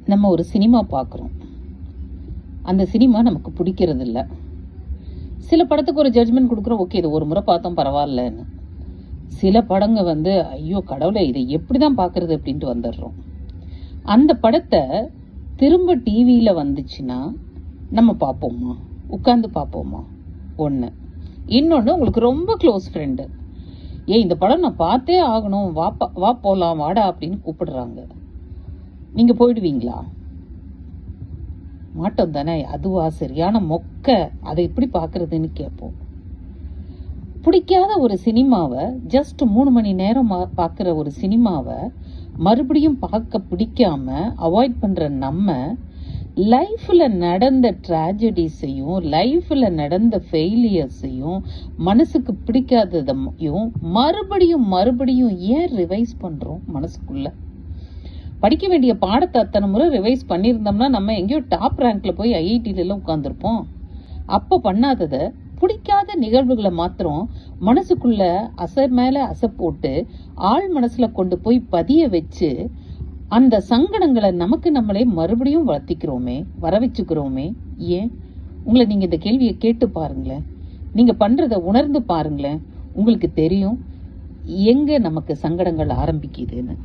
நம்ம ஒரு சினிமா பார்க்குறோம். அந்த சினிமா நமக்கு பிடிக்கிறது இல்லை. சில படத்துக்கு ஒரு ஜட்ஜ்மெண்ட் கொடுக்குறோம், ஓகே இது ஒரு முறை பார்த்தோம் பரவாயில்லன்னு. சில படங்க வந்து ஐயோ கடவுளை இதை எப்படி தான் பார்க்கறது அப்படின்ட்டு வந்துடுறோம். அந்த படத்தை திரும்ப டிவியில் வந்துச்சுன்னா நம்ம பார்ப்போமா, உட்காந்து பார்ப்போமா? ஒன்று. இன்னொன்று, உங்களுக்கு ரொம்ப க்ளோஸ் ஃப்ரெண்டு, இந்த படம் நான் பார்த்தே ஆகணும், வா போகலாம் வாடா அப்படின்னு கூப்பிடுறாங்க. நீங்கள் போயிடுவீங்களா? மாட்டோம் தானே. அதுவா சரியான மொக்க, அதை எப்படி பார்க்கறதுன்னு கேட்போம். பிடிக்காத ஒரு சினிமாவை ஜஸ்ட் 3 மணி நேரம் பார்க்குற ஒரு சினிமாவை மறுபடியும் பார்க்க பிடிக்காம அவாய்ட் பண்ணுற நம்ம லைஃப்பில் நடந்த ட்ராஜடிஸையும் லைஃப்பில் நடந்த ஃபெயிலியர்ஸையும் மனசுக்கு பிடிக்காததையும் மறுபடியும் ஏன் ரிவைஸ் பண்ணுறோம்? மனசுக்குள்ள படிக்க வேண்டிய பாடத்தை அத்தனை முறை ரிவைஸ் பண்ணியிருந்தோம்னா நம்ம எங்கேயோ டாப் ரேங்க்ல போய் ஐஐடியில உட்காந்துருப்போம். அப்போ பண்ணாததை பிடிக்காத நிகழ்வுகளை மாத்திரம் மனசுக்குள்ள அசை மேல அசை போட்டு ஆள் மனசுல கொண்டு போய் பதிய வச்சு அந்த சங்கடங்களை நமக்கு நம்மளே மறுபடியும் வளர்த்திக்கிறோமே, வர வச்சுக்கிறோமே. ஏன்? உங்களை நீங்க இந்த கேள்வியை கேட்டு பாருங்களேன். நீங்க பண்றதை உணர்ந்து பாருங்களேன். உங்களுக்கு தெரியும் எங்க நமக்கு சங்கடங்கள் ஆரம்பிக்குதுன்னு.